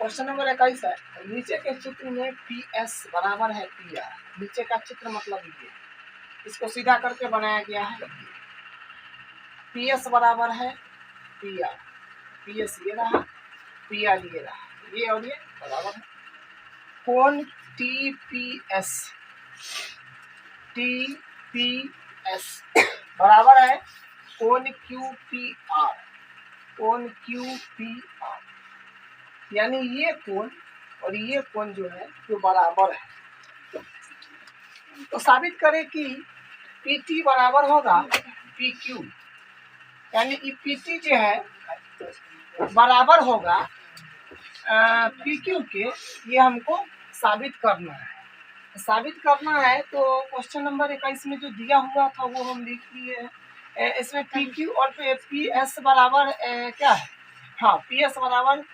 Question number 21 है। नीचे के चित्र में पी एस बराबर है पी आर। नीचे का चित्र मतलब ये, इसको सीधा करके बनाया गया है। पी एस बराबर है पी आर, पी एस ये रहा, पी आर ये रहा, ये और ये बराबर है। कोण टी पी एस बराबर है कोण क्यू पी आर, कोण क्यू पी आर, यानी ये कोण और ये कोण जो है वो बराबर है। तो साबित करें कि पी टी बराबर होगा पी क्यू, यानी पी टी जो है बराबर होगा पी क्यू के। ये हमको साबित करना है। साबित करना है तो क्वेश्चन नंबर 21 में जो दिया हुआ था वो हम लिख लिए हैं। इसमें पी क्यू और पी एस बराबर क्या है, हाँ पी एस बराबर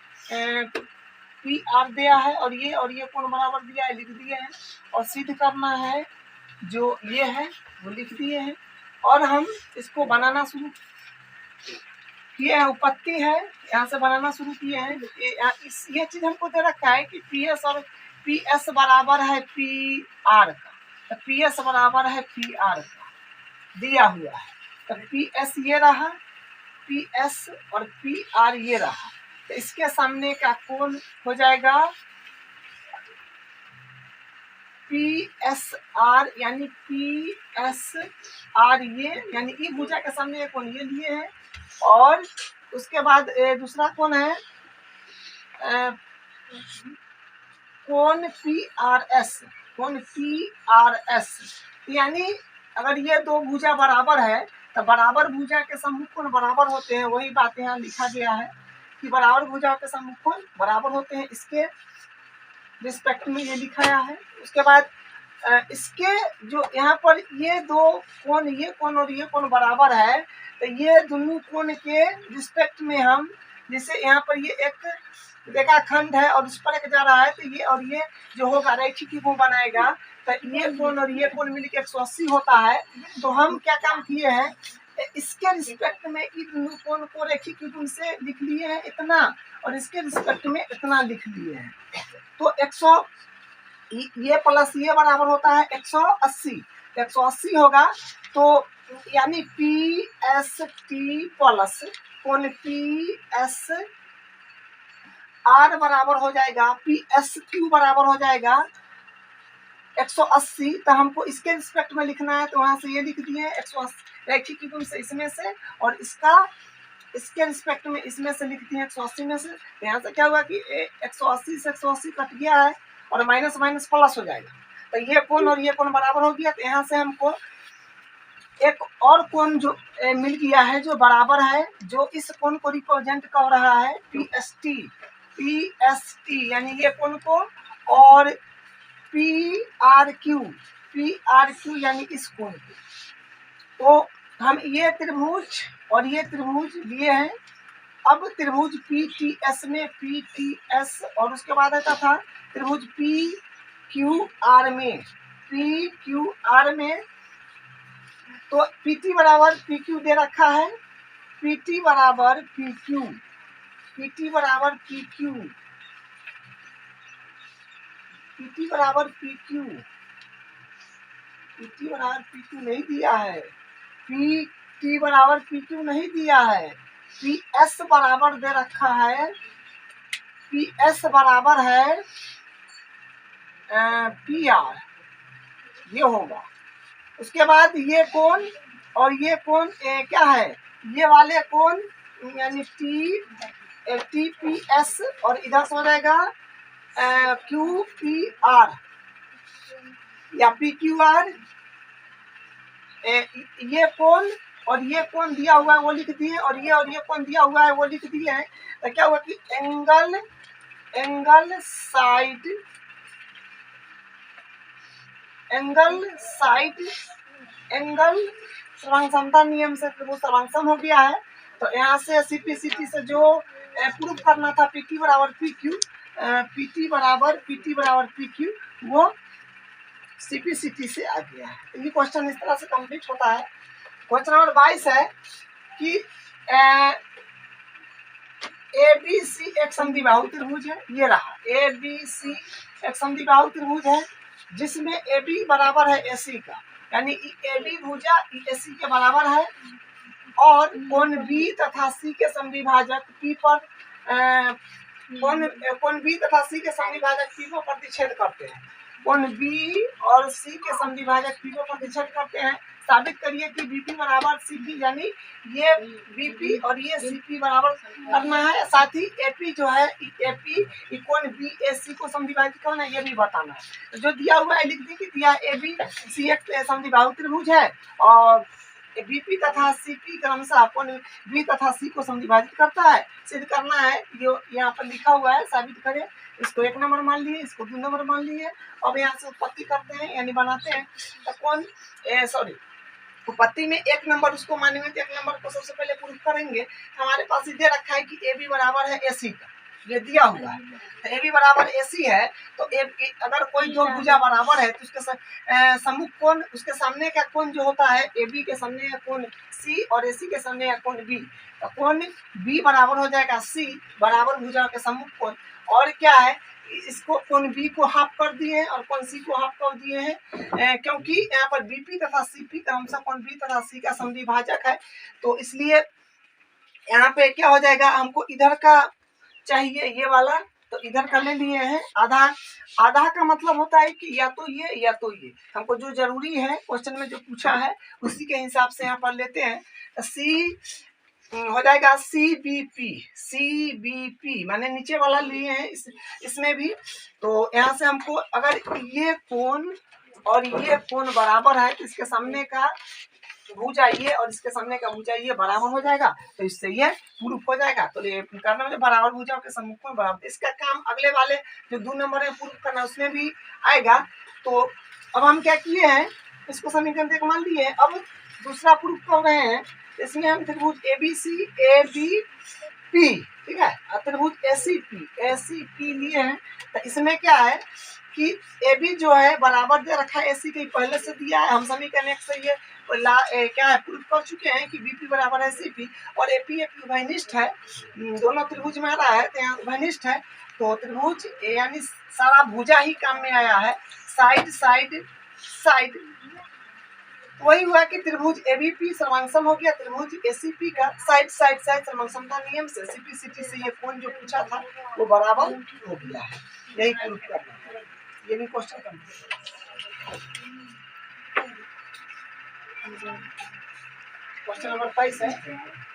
पी आर दिया है और ये कोण बराबर दिया है, लिख दिए हैं। और सिद्ध करना है जो ये है वो लिख दिए हैं। और हम इसको बनाना शुरू किए हैं, उत्पत्ति है यहाँ से बनाना शुरू किए हैं। ये चीज हमको दे रखा है कि पी एस और पी एस बराबर है पी आर का, तो पी एस बराबर है पी आर का दिया हुआ है। तो पी एस ये रहा, पी एस और पी आर ये रहा, तो इसके सामने का कोण हो जाएगा पी एस आर, यानी पी एस आर ये, यानी ई भुजा के सामने एक कोण ये लिए है। और उसके बाद दूसरा कोण है कोण पी आर एस, कोण पी आर एस, यानी अगर ये दो भुजा बराबर है तो बराबर भुजा के सम्मुख कोण बराबर होते हैं। वही बात यहाँ लिखा गया है कि बराबर भुजा के सम्मुख कोण बराबर होते हैं, इसके रिस्पेक्ट में ये लिखाया है। उसके बाद इसके जो यहाँ पर ये दो कोण, ये कोण और ये कोण बराबर है, तो ये दोनों कोण के रिस्पेक्ट में हम, जैसे यहाँ पर ये एक रेखाखंड है और उस पर एक जा रहा है, तो ये और ये जो होगा रैखिक कोण बनाएगा, तो ये कोण और ये कोण मिलकर 180 होता है। तो हम क्या काम किए हैं, इसके रिस्पेक्ट में इन दोनों कोण को रैखिक कोण से लिख लिए हैं इतना, और इसके रिस्पेक्ट में इतना लिख लिए हैं। तो 100 ये प्लस ये बराबर होता है 180, 180 होगा। तो यानी पी एस टी प्लस कोण पी एस आर बराबर हो जाएगा पी एस क्यू बराबर हो जाएगा 180। तो हमको इसके रिस्पेक्ट में लिखना है, तो वहां से ये लिख दिए 180 रैखिक कोण से इसमें से, और इसका इसके रिस्पेक्ट में इसमें से लिख दिए 180 में से। यहाँ से क्या हुआ कि 180 से 180 कट गया है और माइनस माइनस प्लस हो जाएगा, तो ये कोण और ये कोण बराबर हो गया। तो यहाँ से हमको एक और कोण जो मिल गया है जो बराबर है, जो इस कोण को रिप्रेजेंट कर रहा है पी एस टी, यानी ये कोण को, और पी आर क्यू यानी इस कोण को। तो हम ये त्रिभुज और ये त्रिभुज लिए हैं। अब त्रिभुज पी टी एस में पी टी एस, और उसके बाद आता था त्रिभुज पी क्यू आर में, पी क्यू आर में। तो पी टी बराबर पी क्यू दे रखा है, पी टी बराबर पी क्यू, पी टी बराबर पी क्यू, पी टी बराबर पी क्यू, पी टी बराबर पी क्यू नहीं दिया है, पी टी बराबर पी क्यू नहीं दिया है, पी एस बराबर दे रखा है, पी एस बराबर है पी आर, ये होगा। उसके बाद ये कोण और ये कोण क्या है, ये वाले कोण यानी टी पी एस, और इधर से हो जाएगा क्यू पी आर या पी क्यू आर। ये कोण और ये कोण दिया हुआ है वो लिख दिए, और ये कोण दिया हुआ है वो लिख दिए हैं। तो क्या हुआ कि एंगल सर्वांगसमता नियम से वो सर्वांगसम हो गया है। तो यहाँ से सीपीसीटी से जो प्रूव करना था पी टी बराबर पी क्यू, पी टी बराबर पी क्यू, वो सीपीसीटी से आ गया है। ये क्वेश्चन इस तरह से कंप्लीट होता है। क्वेश्चन नंबर 22 है कि ABC एक समद्विबाहु त्रिभुज है, ये रहा ABC एक समद्विबाहु त्रिभुज है जिसमें AB बराबर है AC का, यानी AB भुजा AC के बराबर है और कोण B तथा C के समद्विभाजक P पर कोण B तथा C के समद्विभाजक P पर प्रतिच्छेद करते हैं। कोण B और C के समद्विभाजक P पर प्रतिच्छेद करते हैं। साबित करिए कि BP बराबर CP, यानी ये BP और ये CP बराबर करना है। साथ ही AP जो है AP कोण BAC को समद्विभाजित करना है, ये भी बताना है। तो जो दिया हुआ है लिख दी कि दिया ABC एक समद्विबाहु त्रिभुज है और BP तथा CP क्रमशः कोण B तथा C को समद्विभाजित करता है। सिद्ध करना है, जो यहाँ पर लिखा हुआ है साबित करें। इसको 1 नंबर मान लिए, इसको 2 नंबर मान लिए। अब यहाँ से उत्पत्ति करते हैं यानी बनाते हैं। तो कौन उत्पत्ति में 1 नंबर उसको मानेंगे तो 1 नंबर को सबसे पहले प्रूफ करेंगे। हमारे पास दे रखा है कि AB बराबर है AC का, ये दिया हुआ है। तो AB बराबर AC है तो अगर कोई दो भुजा बराबर है तो उसके सम्मुख कोण, उसके सामने का कोण जो होता है AB के सामने का कोण C और AC के सामने का कोण B, तो कोण B बराबर हो जाएगा C बराबर भुजा के सम्मुख कोण। और क्या है, इसको कोण B को हाफ कर दिए हैं और कोण C को हाफ कर दिए हैं, क्योंकि यहाँ पर BP तथा CP क्रमशः कोण B तथा C का समद्विभाजक है। तो इसलिए यहाँ पे क्या हो जाएगा, हमको इधर का चाहिए ये वाला, तो इधर का ले लिए हैं। आधा आधा का मतलब होता है कि या तो ये या तो ये, हमको जो जरूरी है क्वेश्चन में जो पूछा है उसी के हिसाब से यहाँ पर लेते हैं। C हो जाएगा CBP माने नीचे वाला लिए हैं इसमें भी। तो यहाँ से हमको अगर ये कोण और ये कोण बराबर है तो इसके सामने का भुजा ये और इसके सामने का भुजा ये बराबर हो जाएगा, तो इससे ये प्रूफ हो जाएगा। तो ये करना मतलब बराबर भुजाओं के सम्मुख कोण बराबर। इसका काम अगले वाले जो 2 नंबर है प्रूफ करना उसमें भी आएगा। तो अब हम क्या किए हैं, इसको समीकरण 1 मान लिए। अब दूसरा प्रूफ कर रहे हैं। इसमें हम त्रिभुज ABC ABP, ठीक है, त्रिभुज ACP लिए हैं। तो इसमें क्या है कि AB जो है बराबर दे रखा है AC के, पहले से दिया है। हम समीकरण 1 से ये क्या है प्रूफ कर चुके हैं कि BP बराबर है CP और AP उभयनिष्ठ है, दोनों त्रिभुज में आ रहा है तो यहाँ उभयनिष्ठ है। तो त्रिभुज यानी सारा भुजा ही काम में आया है, साइड साइड साइड। वही हुआ कि त्रिभुज ABP सर्वांगसम हो गया त्रिभुज ACP का साइड साइड साइड सर्वांगसमता नियम से CPCT से ये कोण जो पूछा था वो बराबर हो गया है। यही प्रूफ करना है, ये भी क्वेश्चन कंप्लीट। क्वेश्चन नंबर 22 है।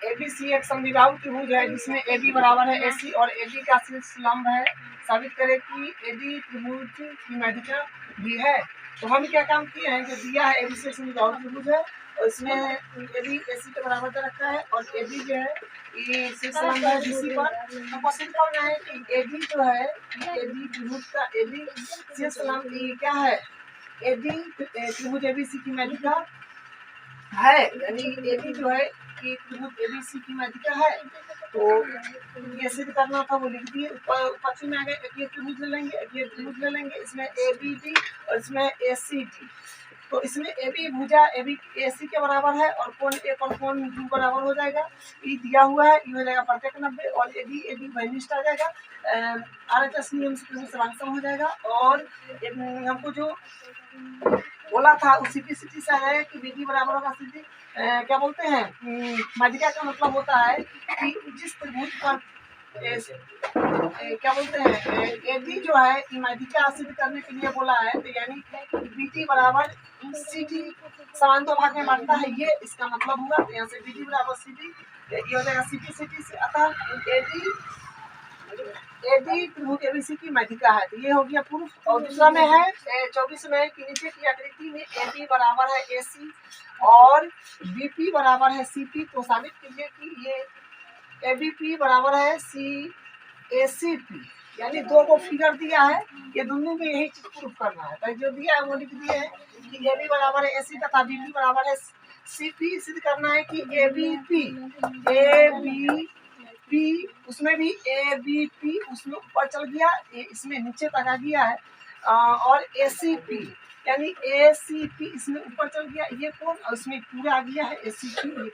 ABC एक समद्विबाहु त्रिभुज है जिसमें AB बराबर है AC और AB का शीर्ष लंब है। साबित करें कि AD त्रिभुज की माध्यिका भी है। तो हम क्या काम किए हैं, जो दिया है ABC एक समद्विबाहु त्रिभुज है और इसमें AB AC के बराबर दे रखा है और AB जो है ये शीर्ष लंब है BC पर। हमको सिद्ध करना है कि AD जो है AD त्रिभुज का AD शीर्ष लंब क्या है, AD त्रिभुज ABC की माध्यिका है, यानी AB जो है कि त्रिभुज ABC की माध्यिका है। तो ये सिद्ध करना था वो लिख दिए। पश्चिम में आगे ये त्रिभुज ले लेंगे, ये त्रिभुज ले लेंगे, इसमें ABD और इसमें ACD। तो इसमें AB भुजा AB AC के बराबर है और कोण 1 और कोण 2 बराबर हो जाएगा। ये दिया हुआ है, ये हो जाएगा प्रत्येक 90 और AD उभयनिष्ठ आ जाएगा। RHS नियम से सर्वांगसम हो जाएगा। और हमको जो बोला था उस CPCT से आया है कि BD बराबर होगा CP, क्या बोलते हैं, माध्यिका का मतलब होता है कि जिस त्रिभुज पर क्या बोलते हैं AD जो है माध्यिका सिद्ध करने के लिए बोला है, तो यानी BD बराबर CD समांतर भाग में बांटता है, ये इसका मतलब हुआ। तो यहाँ से BD बराबर CD ये हो जाएगा CPCT से। अतः AD त्रिभुज ABC की माध्यिका है, तो ये हो गया प्रूफ। और दूसरा में है 24 में कि नीचे की आकृति में AB बराबर है AC और BP बराबर है CP। तो साबित कीजिए कि ये ABP बराबर है CACP, यानी दो को फिगर दिया है, ये दोनों में यही चीज प्रूफ करना है। तो जो दिया है वो लिख दिए है कि AB बराबर है AC तथा BP बराबर है CP। सिद्ध करना है कि ABP उसमें भी ABP उसमें ऊपर चल गया, इसमें नीचे तक आ गया है। और ACP यानी ACP इसमें ऊपर चल गया ये कोण और इसमें पूरा आ गया है ACP।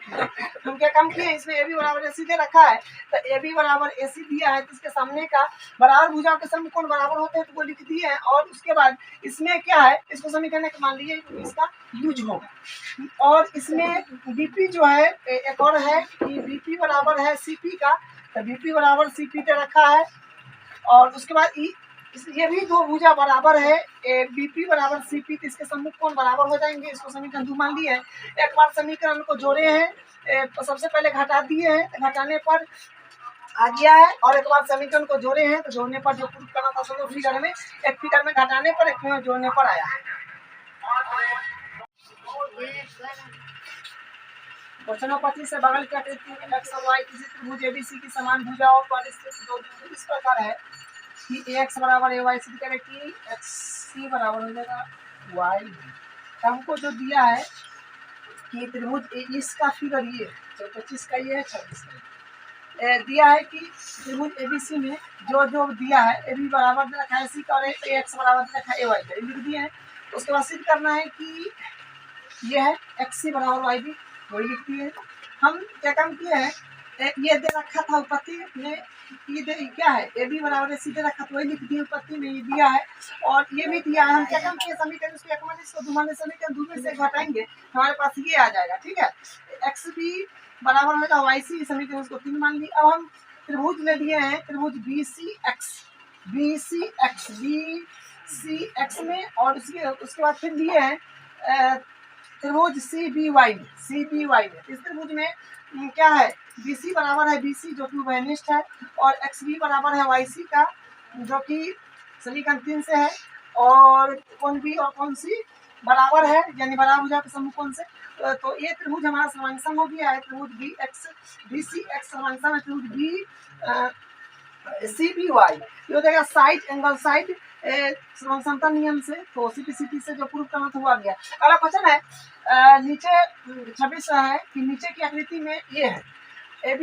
हम क्या काम किए, इसमें AB बराबर AC दे रखा है तो AB बराबर AC दिया है तो इसके सामने का बराबर भुजाओं के समकोण बराबर होते हैं तो वो लिख दिए हैं। और उसके बाद इसमें क्या है, इसको समीकरण एक मान लीजिए क्योंकि इसका यूज होगा। और इसमें BP जो है एक और है कि BP बराबर है CP का, तो BP बराबर CP दे रखा है। और उसके बाद ये भी दो भुजा बराबर है BP बराबर CP, तो इसके सम्मुख कोण बराबर हो जाएंगे। इसको समीकरण 2 मान लिए है। एक बार समीकरण को जोड़े हैं, सबसे पहले घटा दिए हैं तो घटाने पर आ गया है, और एक बार समीकरण को जोड़े हैं तो जोड़ने पर जो प्रूफ करना था दोनों फिगर में, एक फिगर में घटाने पर एक में जोड़ने पर आया है। क्वेश्चन नंबर 25 से बगल की आकृति एक्स और वाई किसी त्रिभुज ABC की समान भुजाओं पर स्थित दो बिंदु इस प्रकार है कि AX बराबर AY सिद्ध करें कि XC बराबर हो जाएगा YB। हमको जो दिया है कि त्रिभुज इसका फिगर ये 25 का ये है 26 का दिया है कि त्रिभुज ABC में जो जो दिया है AB बराबर दे रखा है C का और AX बराबर दे रखा है AY का, लिख दिए हैं। उसके बाद सिद्ध करना है कि ये है XC बराबर YB, वही लिख दिए। हम क्या काम किए हैं, ये दे रखा था उत्पत्ति में, ये क्या है AB बराबर AC दे रखा था वही लिख दिए, उत्पत्ति में ये दिया है और ये भी दिया है। हम क्या काम किए, समीकरण इसको एक मान इसको दुमाने समीकरण दूसरे से घटाएंगे हमारे पास ये आ जाएगा, ठीक है। XB बराबर होगा YC, समीकरण इसको 3 मान ली। अब हम त्रिभुज ले लिए हैं त्रिभुज BCX में, और उसके बाद फिर लिए हैं त्रिभुज CBY में। इस त्रिभुज में क्या है, BC बराबर है BC जो कि उभयनिष्ठ है, और XB बराबर है YC का जो कि समीकरण 3 से है, और कोण B और कोण C बराबर है यानी बराबर भुजा के समूह कोण से। तो ये त्रिभुज हमारा समांसम हो गया है, त्रिभुज BCX समांसम है त्रिभुज CBY। ये हो जाएगा साइड एंगल साइड समता नियम से, तो CPCT से जो प्रूव करना था वो आ गया। अगला क्वेश्चन है नीचे 26 है कि नीचे की आकृति में ये है AB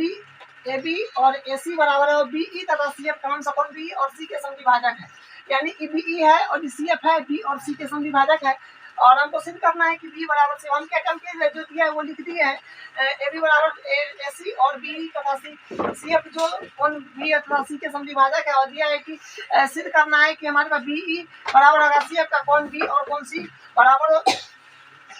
और AC बराबर है और BE तथा CF कौन सा कोण B और C के समविभाजक है, यानी BE है और CF है B और C के समविभाजक है। और हमको सिद्ध करना है कि B बराबर से, हम क्या काम किए जो दिया है वो लिख दिए हैं। AB बराबर AC और BE तथा CF जो कोण B तथा C के समविभाजक है, और दिया है कि सिद्ध करना है कि हमारे पास BE बराबर होगा CF का कोण B और कोण C बराबर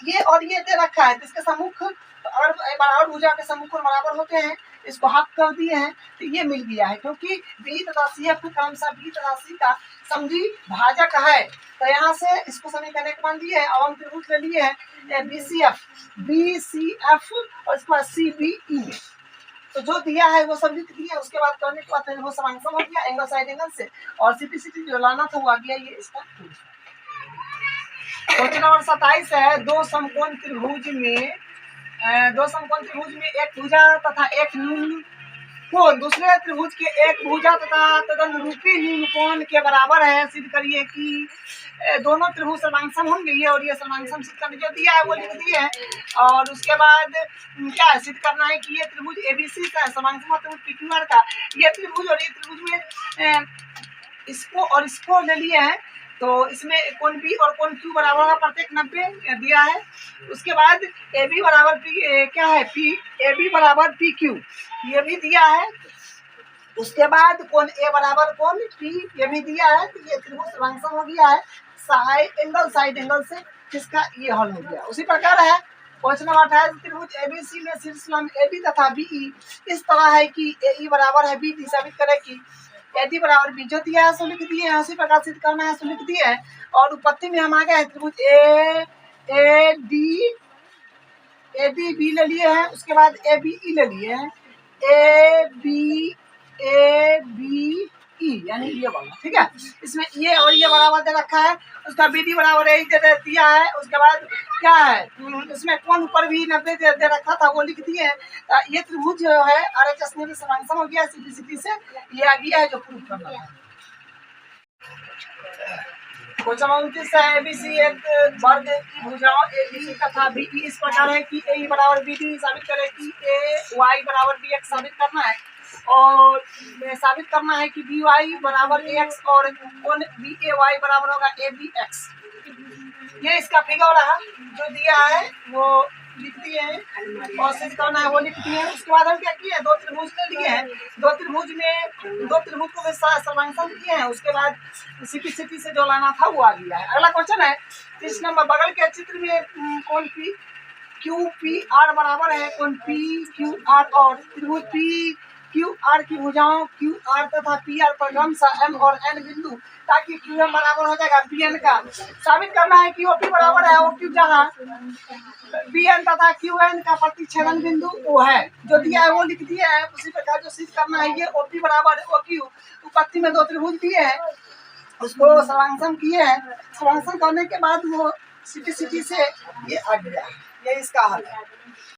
ये और ये दे रखा है। इसके सम्मुख अगर बराबर भुजा के सम्मुख कोण बराबर होते हैं, इसको हाफ कर दिए हैं तो ये मिल गया है, क्योंकि B तथा CF क्रमशः B तथा C का समद्वि भाजक है। तो यहाँ से इसको समीकरण एक मान दिए हैं। अब हम त्रिभुज ले लिए हैं BCF और इसके बाद CBE, तो जो दिया है वो सब लिख दिया। उसके बाद करने के बाद वो समांसम हो गया एंगल साइड एंगल से, और CPCT जो लाना था वो आ गया। ये इसका क्वेश्चन नंबर 27 है दो समकोण त्रिभुज में एक भुजा तथा एक न्यून कोण दूसरे त्रिभुज के एक भुजा तथा तदनुरूपी न्यून कोण के बराबर है। सिद्ध करिए कि दोनों त्रिभुज समांसम होंगे, ये और ये समांसम सिद्ध करने जो दिया है वो लिख दिए है। और उसके बाद क्या है, सिद्ध करना है कि ये त्रिभुज ABC का समांसम त्रिभुज PQR का, ये त्रिभुज और ये त्रिभुज में इसको और इसको ले लिए हैं, तो इसमें कोण B और कोण Q बराबर होगा प्रत्येक 90 दिया है। उसके बाद AB बराबर क्या है AB बराबर PQ ये भी दिया है। उसके बाद कोण A बराबर कोण P ये भी दिया है। तो ये त्रिभुज समांसम हो गया है साइड एंगल से, जिसका ये हल हो गया। उसी प्रकार है क्वेश्चन नंबर 28 त्रिभुज ABC में शीर्ष लंब AB तथा BE इस तरह है कि AE बराबर है BD, साबित करें कि AD बराबर B जो दिया है सो लिख दिए हैं, उसी प्रकार सिद्ध करना है सो लिख दिए हैं। और उत्पत्ति में हम आ गए त्रिभुज ADB ले लिए हैं, उसके बाद ABE ले लिए हैं, ABE यानी ये वाला, ठीक है। इसमें ये और ये बराबर दे रखा है, उसका BD बराबर यही दे दिया है। उसके बाद क्या है, इसमें कोण ऊपर भी 90 दे रखा था वो लिख दिए हैं। ये त्रिभुज जो है RHS में समांसम हो गया CPCT से, ये आ गया है जो प्रूव करना है। क्वेश्चन 29 है ABC एक वर्ग की भुजाओं ABE तथा BE इस प्रकार है कि AE बराबर BD साबित करें कि AY बराबर BX साबित करना है, और साबित करना है कि BY बराबर AX और कोण BAY बराबर होगा ABX। ये इसका फिगर रहा जो दिया है वो लिख दिए हैं और सिद्ध करना है वो लिख दिए हैं। उसके बाद हम क्या किए, दो त्रिभुज ले लिए हैं, दो त्रिभुज को सर्वांकन किए हैं। उसके बाद सिटी से जो लाना था वो आ गया है। अगला क्वेश्चन है 30 नंबर, बगल के चित्र में कौन पी क्यू पी आर बराबर है कौन पी क्यू आर और त्रिभुज पी क्यू आर की भुजाओं क्यू आर तथा पी आर पर क्रमशः एम और एन बिंदु, ताकि क्यू एम बराबर हो जाएगा बी एन का। साबित करना है कि ओ पी बराबर है ओ क्यू, जहाँ बी एन तथा क्यू एन का प्रतिच्छेदन बिंदु ओ है। जो दिया है वो लिख दिया है। उसी प्रकार जो सिद्ध करना है, ये ओ पी बराबर ओ क्यू, उत्पत्ति में दो त्रिभुज दिए हैं, उसको सर्वांकन किए हैं। सर्वांकन करने के बाद वो सिटी से ये आ गया, ये इसका हल है।